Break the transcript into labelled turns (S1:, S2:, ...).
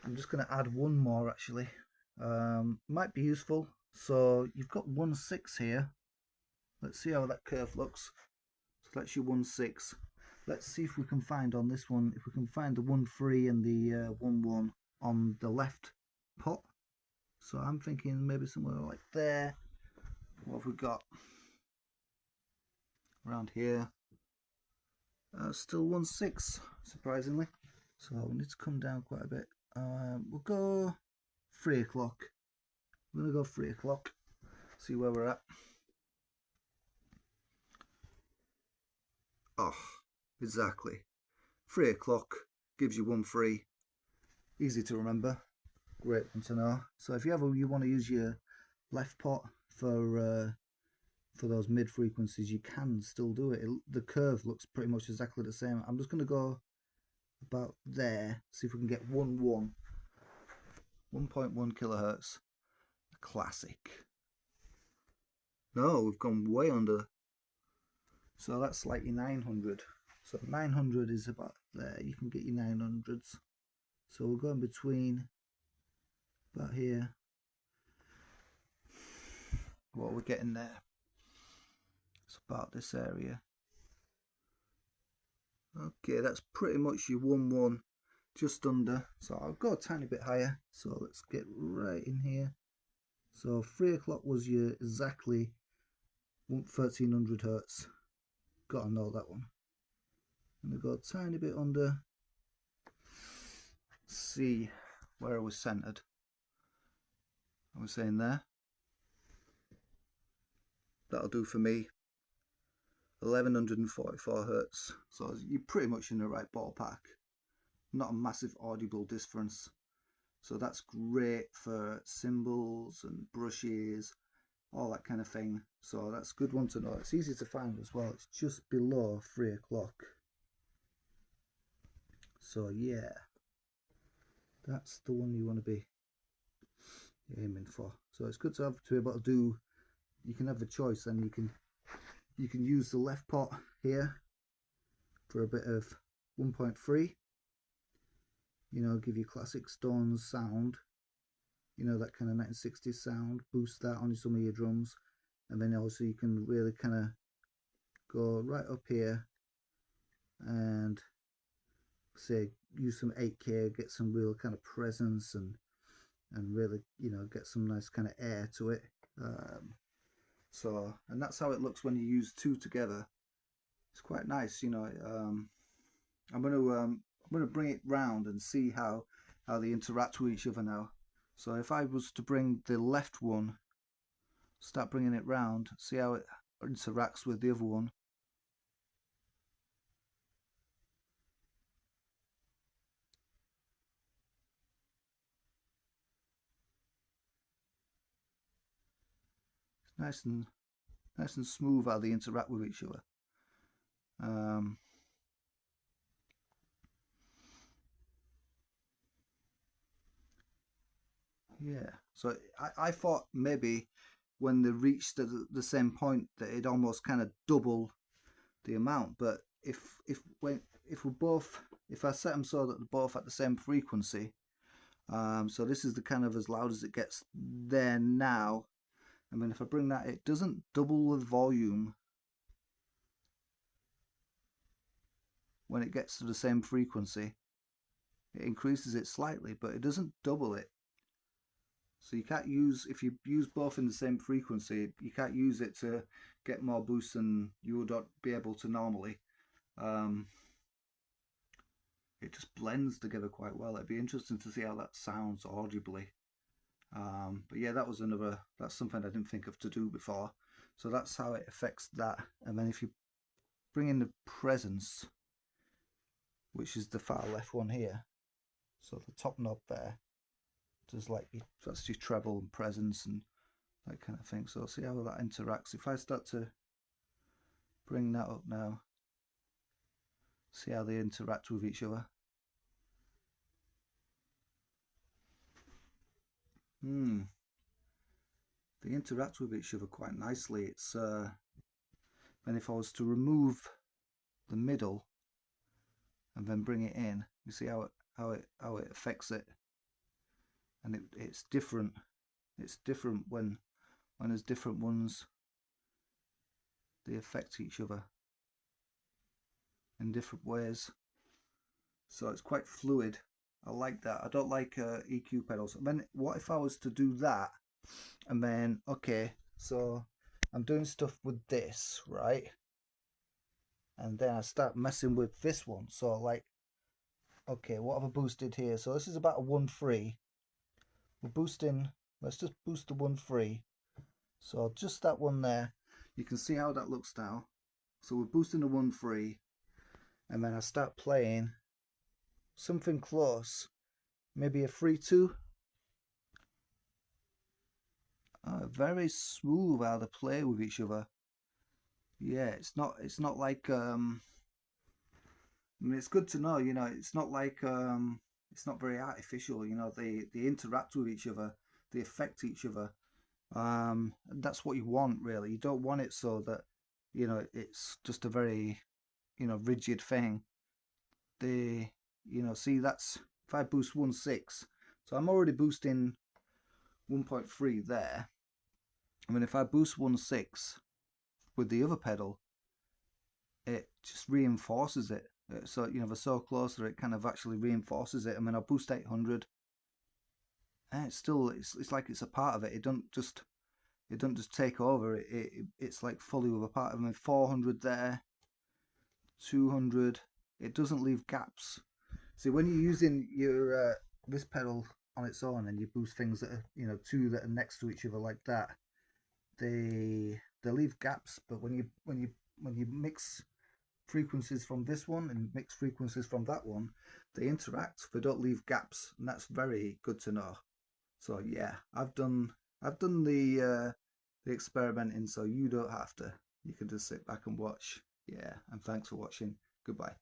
S1: I'm just going to add one more actually. Might be useful. So you've got 1/6 here. Let's see how that curve looks. So that's your 1/6. Let's see if we can find on this one, if we can find the 1/3 and the 1/1 on the left pot. So I'm thinking maybe somewhere like there. What have we got? Around here. Still 1/6, surprisingly. So we need to come down quite a bit. We'll go 3 o'clock. We're going to go 3 o'clock. See where we're at. Oh, exactly. 3 o'clock gives you 1/3. Easy to remember. Great one to know. So if you want to use your left pot for those mid frequencies, you can still do it. The curve looks pretty much exactly the same. I'm just going to go about there, see if we can get 1.1 kilohertz. Classic. No, we've gone way under. So that's slightly 900. So 900 is about there. You can get your 900s. So we're going between about here. What are we getting there? It's about this area. Okay, that's pretty much your 1.1, just under. So I'll go a tiny bit higher. So let's get right in here. So 3 o'clock was your exactly 1300 hertz. Gotta know that one. I'm gonna go a tiny bit under. See where I was centered. I was saying there. That'll do for me. 1144 hertz. So you're pretty much in the right ballpark. Not a massive audible difference. So that's great for cymbals and brushes, all that kind of thing. So that's a good one to know. It's easy to find as well. It's just below 3 o'clock. So yeah, that's the one you want to be aiming for. So it's good to be able to do. You can have a choice, and you can use the left pot here for a bit of 1.3. You know, give you classic Stones sound. You know, that kind of 1960s sound. Boost that on some of your drums, and then also you can really kind of go right up here and say use some 8K, get some real kind of presence and really, you know, get some nice kind of air to it. So, and that's how it looks when you use two together. It's quite nice, you know. I'm gonna bring it round and see how they interact with each other now. So if I was to bring the left one, start bringing it round, see how it interacts with the other one. It's nice and smooth how they interact with each other. Yeah, so I thought maybe when they reached the same point that it'd almost kind of double the amount, but if we're both, if I set them so that they're both at the same frequency, so this is the kind of as loud as it gets there now. I mean, if I bring that, it doesn't double the volume when it gets to the same frequency. It increases it slightly, but it doesn't double it. So you can't use, if you use both in the same frequency, you can't use it to get more boost than you would be able to normally. It just blends together quite well. It'd be interesting to see how that sounds audibly. But yeah, that's something I didn't think of to do before. So that's how it affects that. And then if you bring in the presence, which is the far left one here, so the top knob there, just like that's your treble and presence and that kind of thing. So see how that interacts. If I start to bring that up now, see how they interact with each other. They interact with each other quite nicely. It's and if I was to remove the middle and then bring it in, you see how it affects it. and it's different. It's different when there's different ones. They affect each other in different ways, so it's quite fluid. I like that. I don't like EQ pedals. And then what if I was to do that, and then okay, so I'm doing stuff with this, right? And then I start messing with this one. So like, okay, what have I boosted here? So this is about a 1-3. We're boosting, let's just boost the 1-3. So just that one there. You can see how that looks now. So we're boosting the 1-3, and then I start playing something close, maybe a 3-2. Very smooth how they play with each other. Yeah, it's not like I mean, it's good to know, it's not like it's not very artificial, they interact with each other, they affect each other. That's what you want, really. You don't want it so that, it's just a very, rigid thing. They, see, that's if I boost 1-6, so I'm already boosting 1.3 there. I mean, if I boost 1-6 with the other pedal, it just reinforces it. So they're so close that it kind of actually reinforces it. I mean, I'll boost 800, and it's like it's a part of it. It don't just take over. It's like fully with a part of it. I mean, 400 there, 200. It doesn't leave gaps. See, when you're using your this pedal on its own, and you boost things that are two that are next to each other like that, they leave gaps. But when you mix frequencies from this one and mix frequencies from that one, they interact. They don't leave gaps, and that's very good to know. So yeah, I've done the experimenting, so you don't have to. You can just sit back and watch. Yeah, and thanks for watching. Goodbye.